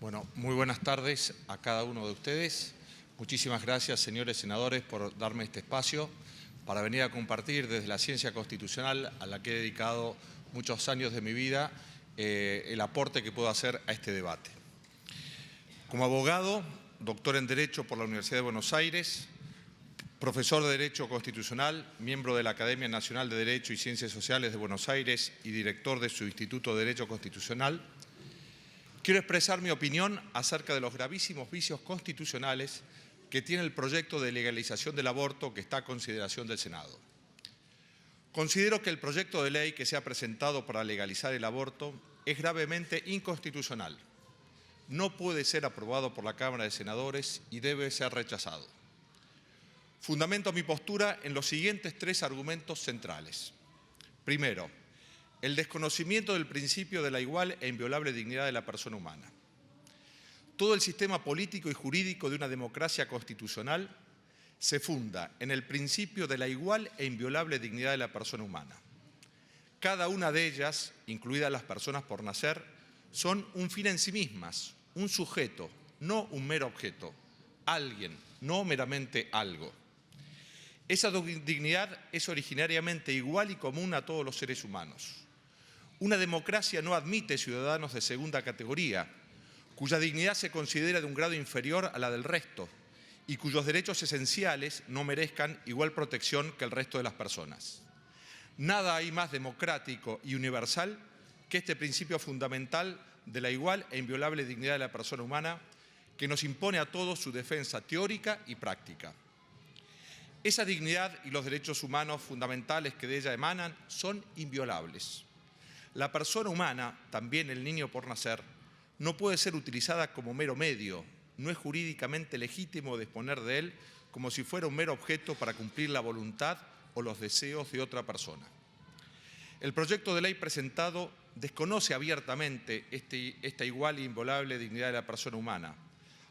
Bueno, muy buenas tardes a cada uno de ustedes. Muchísimas gracias, señores senadores, por darme este espacio para venir a compartir desde la ciencia constitucional, a la que he dedicado muchos años de mi vida, el aporte que puedo hacer a este debate. Como abogado, doctor en Derecho por la Universidad de Buenos Aires, profesor de Derecho Constitucional, miembro de la Academia Nacional de Derecho y Ciencias Sociales de Buenos Aires y director de su Instituto de Derecho Constitucional, quiero expresar mi opinión acerca de los gravísimos vicios constitucionales que tiene el proyecto de legalización del aborto que está a consideración del Senado. Considero que el proyecto de ley que se ha presentado para legalizar el aborto es gravemente inconstitucional. No puede ser aprobado por la Cámara de Senadores y debe ser rechazado. Fundamento mi postura en los siguientes tres argumentos centrales. Primero, el desconocimiento del principio de la igual e inviolable dignidad de la persona humana. Todo el sistema político y jurídico de una democracia constitucional se funda en el principio de la igual e inviolable dignidad de la persona humana. Cada una de ellas, incluidas las personas por nacer, son un fin en sí mismas, un sujeto, no un mero objeto, alguien, no meramente algo. Esa dignidad es originariamente igual y común a todos los seres humanos. Una democracia no admite ciudadanos de segunda categoría, cuya dignidad se considera de un grado inferior a la del resto y cuyos derechos esenciales no merezcan igual protección que el resto de las personas. Nada hay más democrático y universal que este principio fundamental de la igual e inviolable dignidad de la persona humana que nos impone a todos su defensa teórica y práctica. Esa dignidad y los derechos humanos fundamentales que de ella emanan son inviolables. La persona humana, también el niño por nacer, no puede ser utilizada como mero medio, no es jurídicamente legítimo disponer de él como si fuera un mero objeto para cumplir la voluntad o los deseos de otra persona. El proyecto de ley presentado desconoce abiertamente esta igual e inviolable dignidad de la persona humana,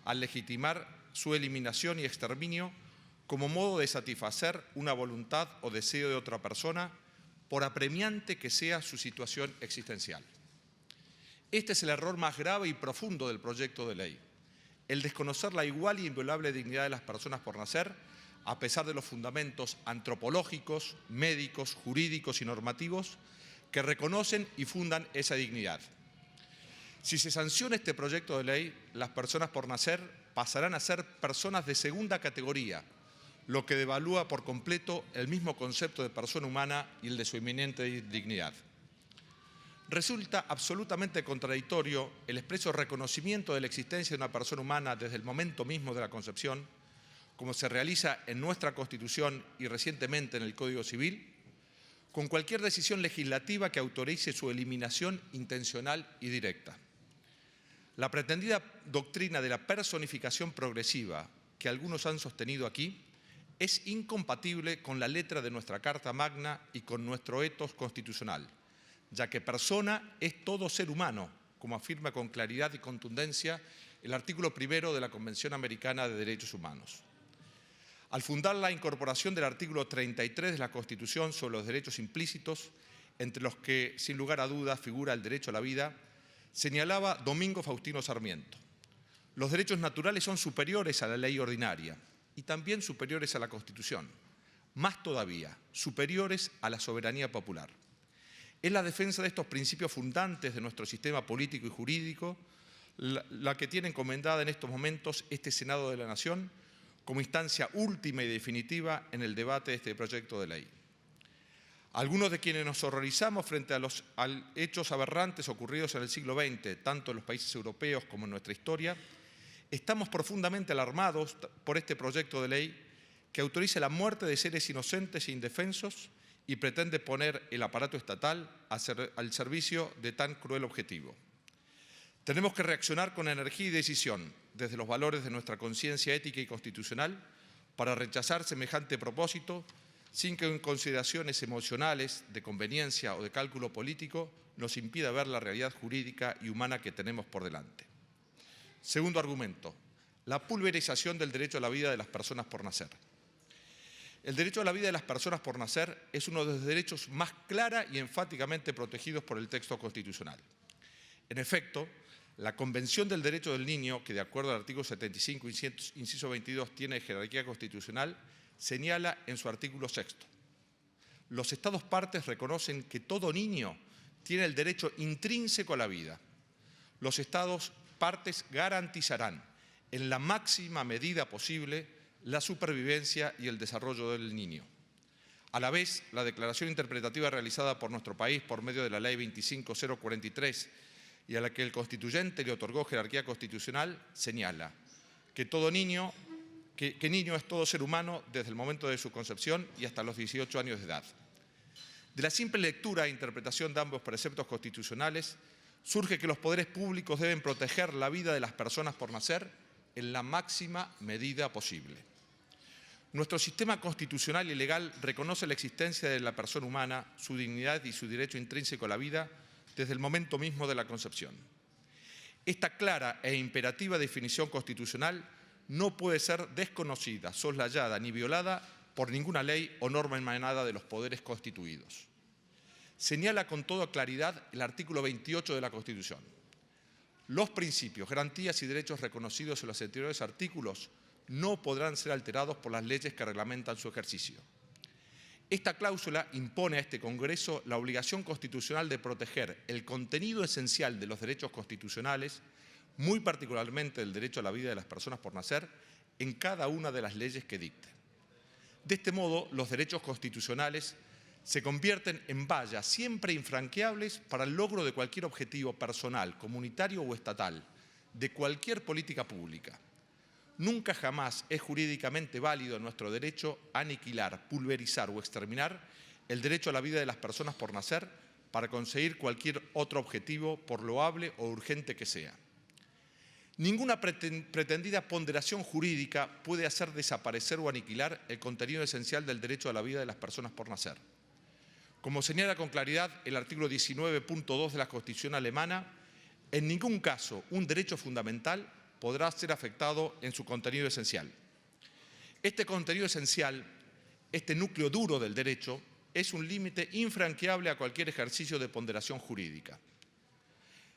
al legitimar su eliminación y exterminio como modo de satisfacer una voluntad o deseo de otra persona, por apremiante que sea su situación existencial. Este es el error más grave y profundo del proyecto de ley, el desconocer la igual y inviolable dignidad de las personas por nacer, a pesar de los fundamentos antropológicos, médicos, jurídicos y normativos que reconocen y fundan esa dignidad. Si se sanciona este proyecto de ley, las personas por nacer pasarán a ser personas de segunda categoría, lo que devalúa por completo el mismo concepto de persona humana y el de su inminente dignidad. Resulta absolutamente contradictorio el expreso reconocimiento de la existencia de una persona humana desde el momento mismo de la concepción, como se realiza en nuestra Constitución y recientemente en el Código Civil, con cualquier decisión legislativa que autorice su eliminación intencional y directa. La pretendida doctrina de la personificación progresiva que algunos han sostenido aquí es incompatible con la letra de nuestra Carta Magna y con nuestro etos constitucional, ya que persona es todo ser humano, como afirma con claridad y contundencia el artículo 1 de la Convención Americana de Derechos Humanos. Al fundar la incorporación del artículo 33 de la Constitución sobre los derechos implícitos, entre los que, sin lugar a dudas, figura el derecho a la vida, señalaba Domingo Faustino Sarmiento: los derechos naturales son superiores a la ley ordinaria y también superiores a la Constitución, más todavía, superiores a la soberanía popular. Es la defensa de estos principios fundantes de nuestro sistema político y jurídico la que tiene encomendada en estos momentos este Senado de la Nación como instancia última y definitiva en el debate de este proyecto de ley. Algunos de quienes nos horrorizamos frente a los hechos aberrantes ocurridos en el siglo XX, tanto en los países europeos como en nuestra historia, estamos profundamente alarmados por este proyecto de ley que autoriza la muerte de seres inocentes e indefensos y pretende poner el aparato estatal al servicio de tan cruel objetivo. Tenemos que reaccionar con energía y decisión desde los valores de nuestra conciencia ética y constitucional para rechazar semejante propósito sin que en consideraciones emocionales, de conveniencia o de cálculo político nos impida ver la realidad jurídica y humana que tenemos por delante. Segundo argumento, la pulverización del derecho a la vida de las personas por nacer. El derecho a la vida de las personas por nacer es uno de los derechos más clara y enfáticamente protegidos por el texto constitucional. En efecto, La Convención del Derecho del Niño, que de acuerdo al artículo 75, inciso 22, tiene jerarquía constitucional, señala en su artículo 6: los Estados partes reconocen que todo niño tiene el derecho intrínseco a la vida. Los Estados partes garantizarán en la máxima medida posible la supervivencia y el desarrollo del niño. A la vez, la declaración interpretativa realizada por nuestro país por medio de la Ley 25043 y a la que el constituyente le otorgó jerarquía constitucional señala que todo niño, que niño es todo ser humano desde el momento de su concepción y hasta los 18 años de edad. De la simple lectura e interpretación de ambos preceptos constitucionales surge que los poderes públicos deben proteger la vida de las personas por nacer en la máxima medida posible. Nuestro sistema constitucional y legal reconoce la existencia de la persona humana, su dignidad y su derecho intrínseco a la vida desde el momento mismo de la concepción. Esta clara e imperativa definición constitucional no puede ser desconocida, soslayada ni violada por ninguna ley o norma emanada de los poderes constituidos. Señala con toda claridad el artículo 28 de la Constitución: los principios, garantías y derechos reconocidos en los anteriores artículos no podrán ser alterados por las leyes que reglamentan su ejercicio. Esta cláusula impone a este Congreso la obligación constitucional de proteger el contenido esencial de los derechos constitucionales, muy particularmente el derecho a la vida de las personas por nacer, en cada una de las leyes que dicte. De este modo, los derechos constitucionales se convierten en vallas siempre infranqueables para el logro de cualquier objetivo personal, comunitario o estatal, de cualquier política pública. Nunca jamás es jurídicamente válido nuestro derecho a aniquilar, pulverizar o exterminar el derecho a la vida de las personas por nacer para conseguir cualquier otro objetivo, por loable o urgente que sea. Ninguna pretendida ponderación jurídica puede hacer desaparecer o aniquilar el contenido esencial del derecho a la vida de las personas por nacer. Como señala con claridad el artículo 19.2 de la Constitución alemana, en ningún caso un derecho fundamental podrá ser afectado en su contenido esencial. Este contenido esencial, este núcleo duro del derecho, es un límite infranqueable a cualquier ejercicio de ponderación jurídica.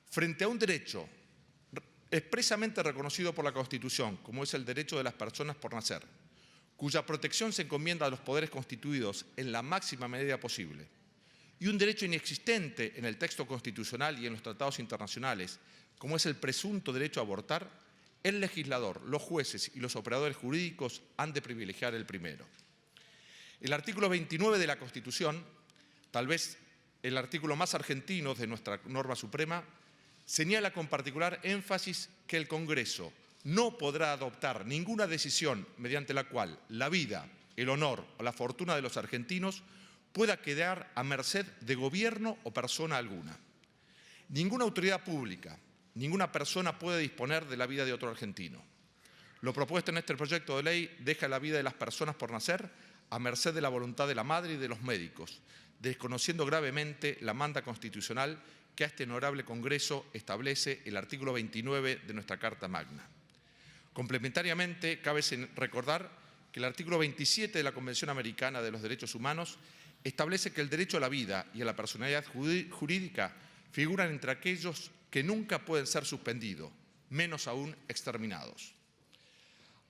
Frente a un derecho expresamente reconocido por la Constitución, como es el derecho de las personas por nacer, cuya protección se encomienda a los poderes constituidos en la máxima medida posible, y un derecho inexistente en el texto constitucional y en los tratados internacionales, como es el presunto derecho a abortar, el legislador, los jueces y los operadores jurídicos han de privilegiar el primero. El artículo 29 de la Constitución, tal vez el artículo más argentino de nuestra norma suprema, señala con particular énfasis que el Congreso no podrá adoptar ninguna decisión mediante la cual la vida, el honor o la fortuna de los argentinos pueda quedar a merced de gobierno o persona alguna. Ninguna autoridad pública, ninguna persona puede disponer de la vida de otro argentino. Lo propuesto en este proyecto de ley deja la vida de las personas por nacer a merced de la voluntad de la madre y de los médicos, desconociendo gravemente la manda constitucional que a este honorable Congreso establece el artículo 29 de nuestra Carta Magna. Complementariamente, cabe recordar que el artículo 27 de la Convención Americana de los Derechos Humanos establece que el derecho a la vida y a la personalidad jurídica figuran entre aquellos que nunca pueden ser suspendidos, menos aún exterminados.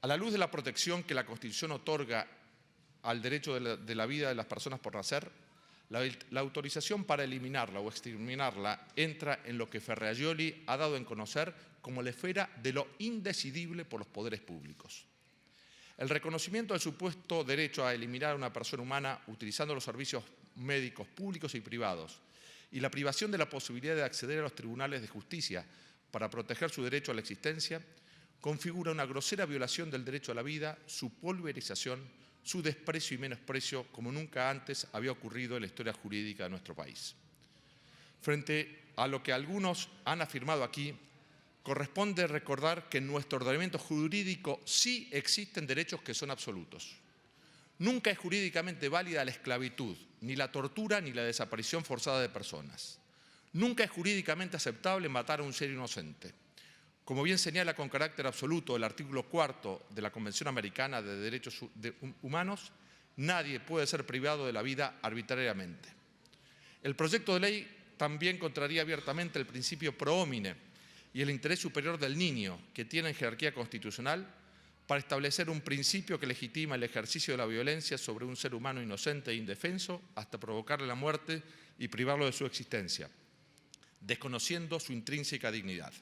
A la luz de la protección que la Constitución otorga al derecho de la vida de las personas por nacer, la autorización para eliminarla o exterminarla entra en lo que Ferrajoli ha dado en conocer como la esfera de lo indecidible por los poderes públicos. El reconocimiento del supuesto derecho a eliminar a una persona humana utilizando los servicios médicos públicos y privados y la privación de la posibilidad de acceder a los tribunales de justicia para proteger su derecho a la existencia configura una grosera violación del derecho a la vida, su pulverización, su desprecio y menosprecio como nunca antes había ocurrido en la historia jurídica de nuestro país. Frente a lo que algunos han afirmado aquí, corresponde recordar que en nuestro ordenamiento jurídico sí existen derechos que son absolutos. Nunca es jurídicamente válida la esclavitud, ni la tortura, ni la desaparición forzada de personas. Nunca es jurídicamente aceptable matar a un ser inocente. Como bien señala con carácter absoluto el artículo 4 de la Convención Americana de Derechos Humanos, nadie puede ser privado de la vida arbitrariamente. El proyecto de ley también contraría abiertamente el principio pro homine, y el interés superior del niño, que tiene jerarquía constitucional, para establecer un principio que legitima el ejercicio de la violencia sobre un ser humano inocente e indefenso hasta provocarle la muerte y privarlo de su existencia, desconociendo su intrínseca dignidad.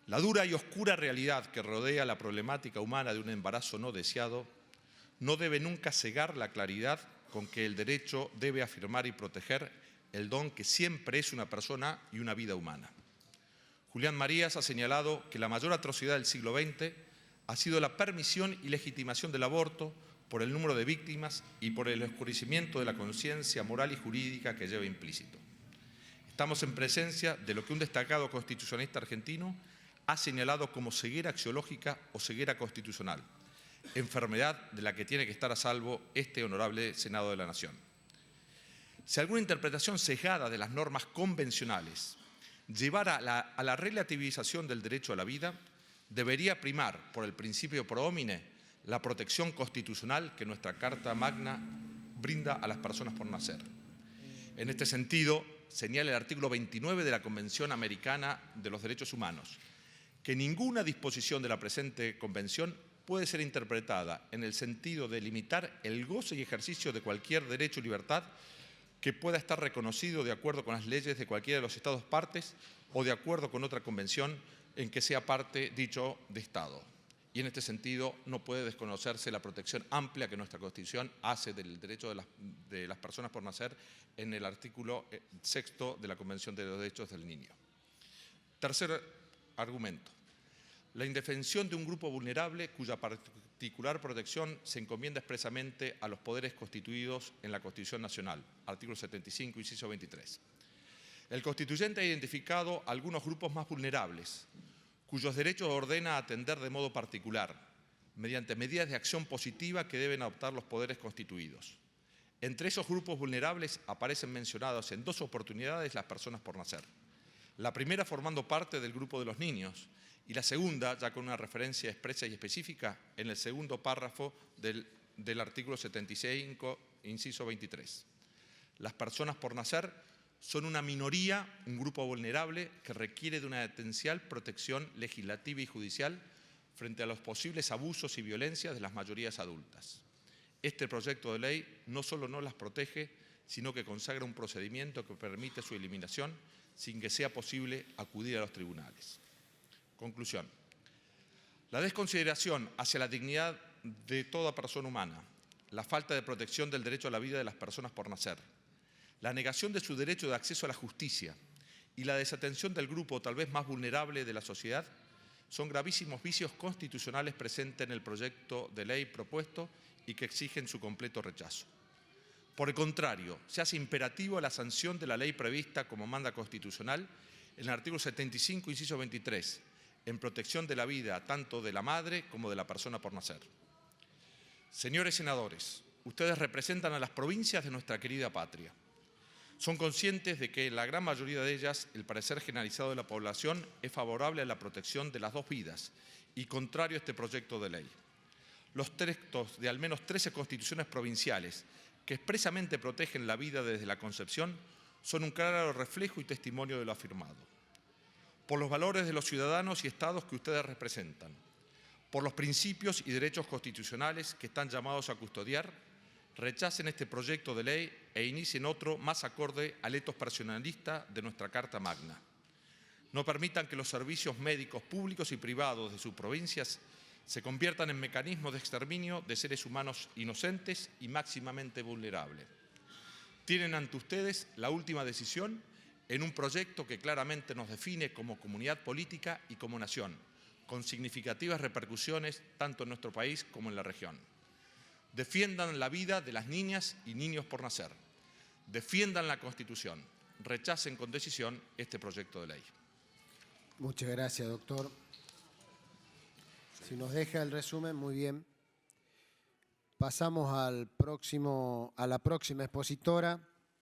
La dura y oscura realidad que rodea la problemática humana de un embarazo no deseado no debe nunca cegar la claridad con que el derecho debe afirmar y proteger el don que siempre es una persona y una vida humana. Julián Marías ha señalado que la mayor atrocidad del siglo XX ha sido la permisión y legitimación del aborto por el número de víctimas y por el oscurecimiento de la conciencia moral y jurídica que lleva implícito. Estamos en presencia de lo que un destacado constitucionalista argentino ha señalado como ceguera axiológica o ceguera constitucional, enfermedad de la que tiene que estar a salvo este honorable Senado de la Nación. Si alguna interpretación sesgada de las normas convencionales llevara a la relativización del derecho a la vida, debería primar por el principio pro homine la protección constitucional que nuestra Carta Magna brinda a las personas por nacer. En este sentido, señala el artículo 29 de la Convención Americana de los Derechos Humanos, que ninguna disposición de la presente Convención puede ser interpretada en el sentido de limitar el goce y ejercicio de cualquier derecho y libertad que pueda estar reconocido de acuerdo con las leyes de cualquiera de los Estados partes o de acuerdo con otra convención en que sea parte dicho de Estado. Y en este sentido no puede desconocerse la protección amplia que nuestra Constitución hace del derecho de las personas por nacer en el artículo 6 de la Convención de los Derechos del Niño. Tercer argumento. La indefensión de un grupo vulnerable cuya particular protección se encomienda expresamente a los poderes constituidos en la Constitución Nacional, artículo 75, inciso 23. El constituyente ha identificado algunos grupos más vulnerables, cuyos derechos ordena atender de modo particular, mediante medidas de acción positiva que deben adoptar los poderes constituidos. Entre esos grupos vulnerables aparecen mencionados en dos oportunidades las personas por nacer. La primera formando parte del grupo de los niños, y la segunda, ya con una referencia expresa y específica, en el segundo párrafo del artículo 75, inciso 23. Las personas por nacer son una minoría, un grupo vulnerable que requiere de una esencial protección legislativa y judicial frente a los posibles abusos y violencias de las mayorías adultas. Este proyecto de ley no solo no las protege, sino que consagra un procedimiento que permite su eliminación sin que sea posible acudir a los tribunales. Conclusión. La desconsideración hacia la dignidad de toda persona humana, la falta de protección del derecho a la vida de las personas por nacer, la negación de su derecho de acceso a la justicia y la desatención del grupo tal vez más vulnerable de la sociedad son gravísimos vicios constitucionales presentes en el proyecto de ley propuesto y que exigen su completo rechazo. Por el contrario, se hace imperativo la sanción de la ley prevista como manda constitucional en el artículo 75, inciso 23, en protección de la vida tanto de la madre como de la persona por nacer. Señores senadores, ustedes representan a las provincias de nuestra querida patria. Son conscientes de que en la gran mayoría de ellas el parecer generalizado de la población es favorable a la protección de las dos vidas y contrario a este proyecto de ley. Los textos de al menos 13 constituciones provinciales que expresamente protegen la vida desde la concepción son un claro reflejo y testimonio de lo afirmado. Por los valores de los ciudadanos y estados que ustedes representan, por los principios y derechos constitucionales que están llamados a custodiar, rechacen este proyecto de ley e inicien otro más acorde al etos personalista de nuestra Carta Magna. No permitan que los servicios médicos públicos y privados de sus provincias se conviertan en mecanismos de exterminio de seres humanos inocentes y máximamente vulnerables. Tienen ante ustedes la última decisión en un proyecto que claramente nos define como comunidad política y como nación, con significativas repercusiones tanto en nuestro país como en la región. Defiendan la vida de las niñas y niños por nacer. Defiendan la Constitución. Rechacen con decisión este proyecto de ley. Muchas gracias, doctor. Si nos deja el resumen, muy bien. Pasamos a la próxima expositora.